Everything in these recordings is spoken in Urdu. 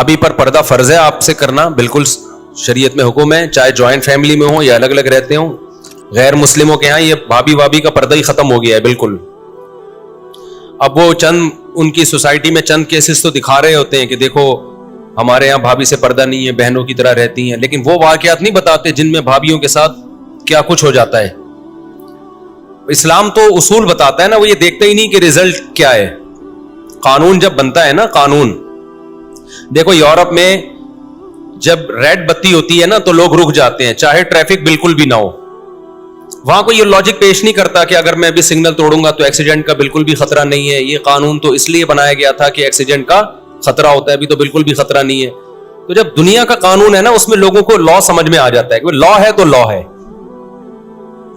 بھابھی پر پردہ فرض ہے آپ سے کرنا، بالکل شریعت میں حکم ہے، چاہے جوائنٹ فیملی میں ہوں یا الگ الگ رہتے ہوں. غیر مسلموں کے ہاں یہ بھابھی وابھی کا پردہ ہی ختم ہو گیا ہے بالکل. اب وہ چند ان کی سوسائٹی میں چند کیسز تو دکھا رہے ہوتے ہیں کہ دیکھو ہمارے یہاں بھابھی سے پردہ نہیں ہے، بہنوں کی طرح رہتی ہیں، لیکن وہ واقعات نہیں بتاتے جن میں بھابھیوں کے ساتھ کیا کچھ ہو جاتا ہے. اسلام تو اصول بتاتا ہے نا، وہ یہ دیکھتا ہی نہیں کہ ریزلٹ کیا ہے. قانون جب بنتا ہے نا، قانون دیکھو یورپ میں جب ریڈ بتی ہوتی ہے نا تو لوگ رک جاتے ہیں چاہے ٹریفک بالکل بھی نہ ہو. وہاں کوئی یہ لاجک پیش نہیں کرتا کہ اگر میں ابھی سگنل توڑوں گا تو ایکسیڈنٹ کا بالکل بھی خطرہ نہیں ہے. یہ قانون تو اس لیے بنایا گیا تھا کہ ایکسیڈنٹ کا خطرہ ہوتا ہے، ابھی تو بالکل بھی خطرہ نہیں ہے. تو جب دنیا کا قانون ہے نا اس میں لوگوں کو لا سمجھ میں آ جاتا ہے کہ لا ہے تو لا ہے،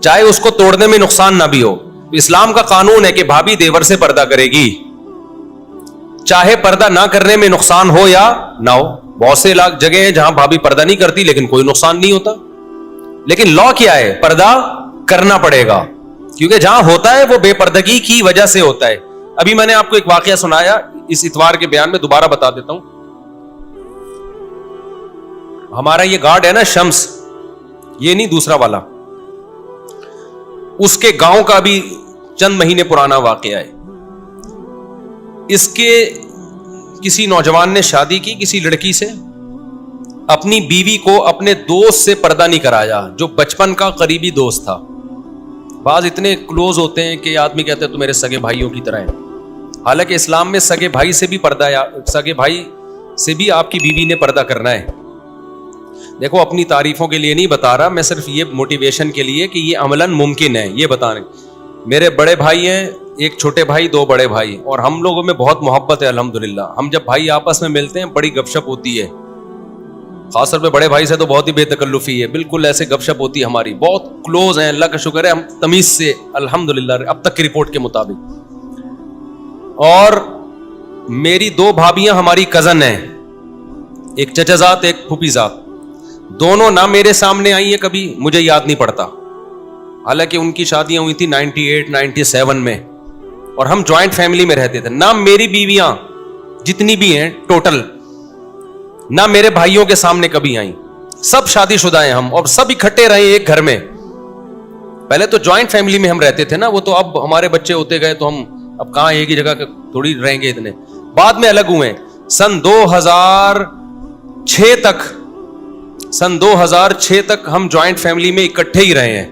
چاہے اس کو توڑنے میں نقصان نہ بھی ہو. اسلام کا قانون ہے کہ بھابھی دیور سے پردہ کرے گی، چاہے پردہ نہ کرنے میں نقصان ہو یا نہ ہو. بہت سے جگہ ہیں جہاں بھابھی پردہ نہیں کرتی لیکن کوئی نقصان نہیں ہوتا. لیکن لا کیا ہے؟ پردہ کرنا پڑے گا، کیونکہ جہاں ہوتا ہے وہ بے پردگی کی وجہ سے ہوتا ہے. ابھی میں نے آپ کو ایک واقعہ سنایا اس اتوار کے بیان میں، دوبارہ بتا دیتا ہوں. ہمارا یہ گارڈ ہے نا شمس، یہ نہیں دوسرا والا، اس کے گاؤں کا بھی چند مہینے پرانا واقعہ ہے. اس کے کسی نوجوان نے شادی کی کسی لڑکی سے، اپنی بیوی کو اپنے دوست سے پردہ نہیں کرایا جو بچپن کا قریبی دوست تھا. بعض اتنے کلوز ہوتے ہیں کہ آدمی کہتے ہیں تو میرے سگے بھائیوں کی طرح ہیں. حالانکہ اسلام میں سگے بھائی سے بھی پردہ، سگے بھائی سے بھی آپ کی بیوی نے پردہ کرنا ہے. دیکھو اپنی تعریفوں کے لیے نہیں بتا رہا میں، صرف یہ موٹیویشن کے لیے کہ یہ عملاً ممکن ہے. یہ بتانے میرے بڑے بھائی ہیں، ایک چھوٹے بھائی، دو بڑے بھائی، اور ہم لوگوں میں بہت محبت ہے الحمدللہ. ہم جب بھائی آپس میں ملتے ہیں بڑی گپ شپ ہوتی ہے، خاص طور پہ بڑے بھائی سے تو بہت ہی بے تکلفی ہے، بالکل ایسے گپ شپ ہوتی ہے ہماری. بہت کلوز ہیں، اللہ کا شکر ہے، ہم تمیز سے الحمدللہ اب تک کی رپورٹ کے مطابق. اور میری دو بھابیاں ہماری کزن ہیں، ایک چچا زاد ایک پھوپھی زاد. دونوں نہ میرے سامنے آئی ہیں کبھی، مجھے یاد نہیں پڑتا، حالانکہ ان کی شادیاں ہوئی تھی 98 97 میں، اور ہم جوائنٹ فیملی میں رہتے تھے. نہ میری بیویاں جتنی بھی ہیں ٹوٹل، نہ میرے بھائیوں کے سامنے کبھی آئیں. سب شادی شدہ ہیں ہم، اور سب اکٹھے رہے ایک گھر میں. پہلے تو جوائنٹ فیملی میں ہم رہتے تھے نا، وہ تو اب ہمارے بچے ہوتے گئے تو ہم اب کہاں ایک ہی جگہ تھوڑی رہیں گے اتنے. بعد میں الگ ہوئے. سن 2006 تک ہم جوائنٹ فیملی میں اکٹھے ہی رہے ہیں.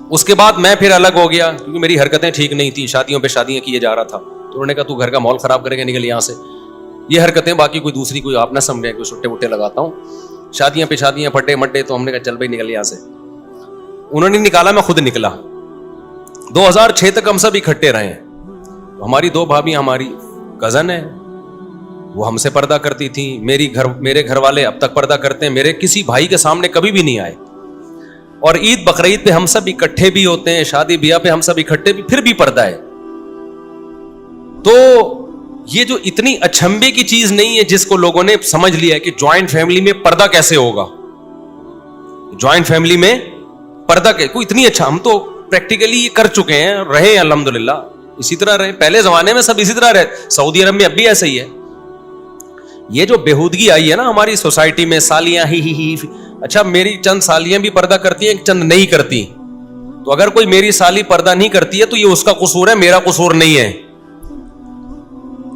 اس کے بعد میں پھر الگ ہو گیا کیونکہ میری حرکتیں ٹھیک نہیں تھیں، شادیوں پہ شادیاں کیے جا رہا تھا. تو انہوں نے کہا تو گھر کا ماحول خراب کرے گا، نکل یہاں سے. یہ حرکتیں باقی کوئی دوسری کوئی آپ نہ سمجھیں، کوئی چھٹے وٹے لگاتا ہوں، شادیاں پہ شادیاں پھٹے مٹے. تو ہم نے کہا چل بھائی نکل یہاں سے. انہوں نے نکالا، میں خود نکلا. 2006 تک ہم سب اکٹھے رہے ہیں. ہماری دو بھابیاں ہماری کزن ہیں، وہ ہم سے پردہ کرتی تھیں. میرے گھر والے اب تک پردہ کرتے ہیں، میرے کسی بھائی کے سامنے کبھی بھی نہیں آئے. اور عید بقرعید پہ ہم سب اکٹھے بھی ہوتے ہیں، شادی بیاہ پہ ہم سب اکٹھے بھی، پھر بھی پردہ ہے. تو یہ جو اتنی اچھمبے کی چیز نہیں ہے جس کو لوگوں نے سمجھ لیا ہے کہ جوائنٹ فیملی میں پردہ کیسے ہوگا. جوائنٹ فیملی میں پردہ کوئی اتنی اچھا، ہم تو پریکٹیکلی یہ کر چکے ہیں، رہے ہیں الحمدللہ، اسی طرح رہے. پہلے زمانے میں سب اسی طرح رہے. سعودی عرب میں اب بھی ایسا ہی ہے. یہ جو بےہودگی آئی ہے نا ہماری سوسائٹی میں، سالیاں ہی اچھا میری چند سالیاں بھی پردہ کرتی ہیں، چند نہیں کرتی. تو اگر کوئی میری سالی پردہ نہیں کرتی ہے تو یہ اس کا قصور ہے، میرا قصور نہیں ہے.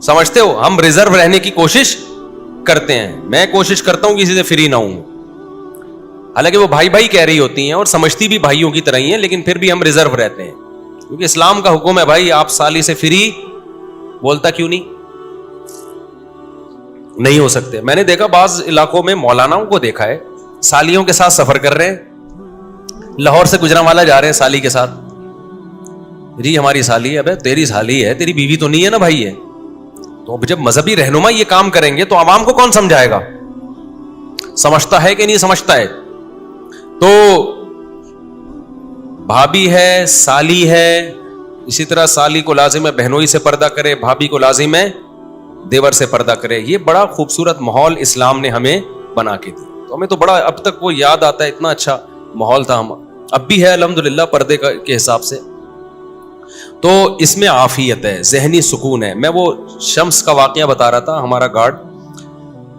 سمجھتے ہو؟ ہم ریزرو رہنے کی کوشش کرتے ہیں. میں کوشش کرتا ہوں کسی سے فری نہ ہوں، حالانکہ وہ بھائی بھائی کہہ رہی ہوتی ہیں اور سمجھتی بھی بھائیوں کی طرح ہی ہیں، لیکن پھر بھی ہم ریزرو رہتے ہیں کیونکہ اسلام کا حکم ہے بھائی آپ سالی سے فری بولتا کیوں نہیں ہو سکتے. میں نے دیکھا بعض علاقوں میں مولاناؤں کو دیکھا ہے سالیوں کے ساتھ سفر کر رہے ہیں، لاہور سے گجرانوالہ جا رہے ہیں سالی کے ساتھ. جی ہماری سالی ہے. ابے تیری سالی ہے، تیری بیوی تو نہیں ہے نا بھائی ہے. تو جب مذہبی رہنما یہ کام کریں گے تو عوام کو کون سمجھائے گا؟ سمجھتا ہے کہ نہیں سمجھتا ہے؟ تو بھابھی ہے، سالی ہے، اسی طرح سالی کو لازم ہے بہنوئی سے پردہ کرے، بھابھی کو لازم ہے دیور سے پردہ کرے. یہ بڑا خوبصورت ماحول اسلام نے ہمیں بنا کے دیا. تو ہمیں تو بڑا اب تک وہ یاد آتا ہے، اتنا اچھا ماحول تھا. ہم اب بھی ہے الحمدللہ پردے کے حساب سے. تو اس میں عافیت ہے، ذہنی سکون ہے. میں وہ شمس کا واقعہ بتا رہا تھا، ہمارا گارڈ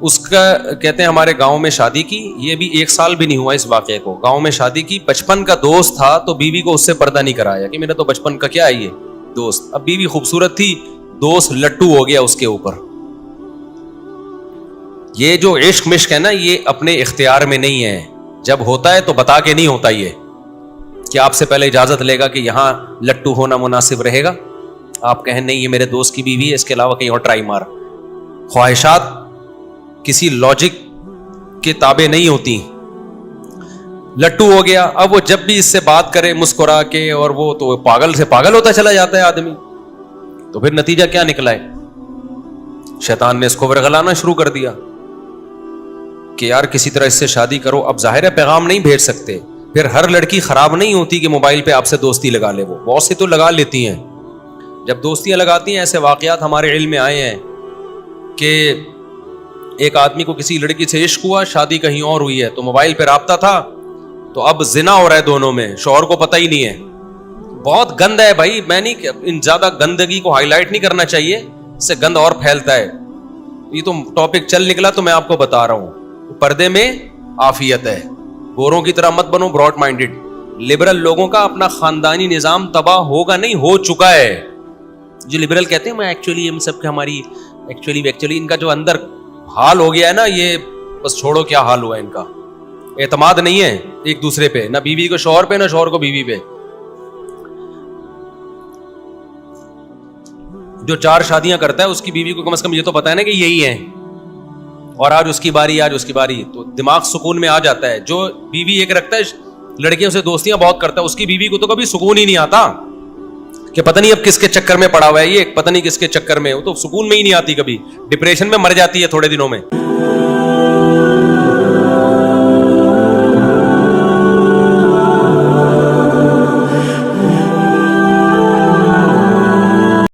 اس کا کہتے ہیں ہمارے گاؤں میں شادی کی, یہ بھی 1 سال بھی نہیں ہوا اس واقعے کو, گاؤں میں شادی کی, بچپن کا دوست تھا تو بیوی کو اس سے پردہ نہیں کرایا کہ میرا تو بچپن کا کیا ہے یہ دوست. اب بیوی خوبصورت تھی, دوست لٹو ہو گیا اس کے اوپر. یہ جو عشق مشق ہے نا, یہ اپنے اختیار میں نہیں ہے. جب ہوتا ہے تو بتا کے نہیں ہوتا, یہ کہ آپ سے پہلے اجازت لے گا کہ یہاں لٹو ہونا مناسب رہے گا, آپ کہیں نہیں یہ میرے دوست کی بیوی ہے, اس کے علاوہ کہیں اور ٹرائی مار. خواہشات کسی لاجک کے تابع نہیں ہوتی. لٹو ہو گیا, اب وہ جب بھی اس سے بات کرے مسکرا کے, اور وہ تو پاگل سے پاگل ہوتا چلا جاتا ہے آدمی. تو پھر نتیجہ کیا نکلا ہے, شیطان نے اس کو ورغلانا شروع کر دیا کہ یار کسی طرح اس سے شادی کرو. اب ظاہر ہے پیغام نہیں بھیج سکتے. پھر ہر لڑکی خراب نہیں ہوتی کہ موبائل پہ آپ سے دوستی لگا لے, وہ بہت سی تو لگا لیتی ہیں. جب دوستیاں لگاتی ہیں, ایسے واقعات ہمارے علم میں آئے ہیں کہ ایک آدمی کو کسی لڑکی سے عشق ہوا, شادی کہیں اور ہوئی ہے, تو موبائل پہ رابطہ تھا, تو اب زنا ہو رہا ہے دونوں میں, شوہر کو پتہ ہی نہیں ہے. بہت گند ہے بھائی, میں نہیں ان زیادہ گندگی کو ہائی لائٹ نہیں کرنا چاہیے, اس سے گند اور پھیلتا ہے. یہ تو ٹاپک چل نکلا تو میں آپ کو بتا رہا ہوں. پردے میں عافیت ہے, گوروں کی طرح مت بنو براڈ مائنڈڈ. لبرل لوگوں کا اپنا خاندانی نظام تباہ ہوگا نہیں, ہو چکا ہے. جو لبرل کہتے ہیں میں ایکچولی ہم سب کے ہماری ایکچولی ان کا جو اندر حال ہو گیا ہے نا, یہ بس چھوڑو کیا حال ہوا ہے ان کا. اعتماد نہیں ہے ایک دوسرے پہ, نہ بیوی کو شوہر پہ, نہ شوہر کو بیوی پہ. جو 4 شادیاں کرتا ہے اس کی بیوی کو کم از کم یہ تو پتا ہے نا کہ یہی ہیں, اور آج اس کی باری, آج اس کی باری, تو دماغ سکون میں آ جاتا ہے. جو بیوی ایک رکھتا ہے لڑکیوں سے دوستیاں بہت کرتا ہے, اس کی بیوی کو تو کبھی سکون ہی نہیں آتا کہ پتہ نہیں اب کس کے چکر میں پڑا ہوا ہے یہ, پتہ نہیں کس کے چکر میں, وہ تو سکون میں ہی نہیں آتی, کبھی ڈپریشن میں مر جاتی ہے تھوڑے دنوں میں.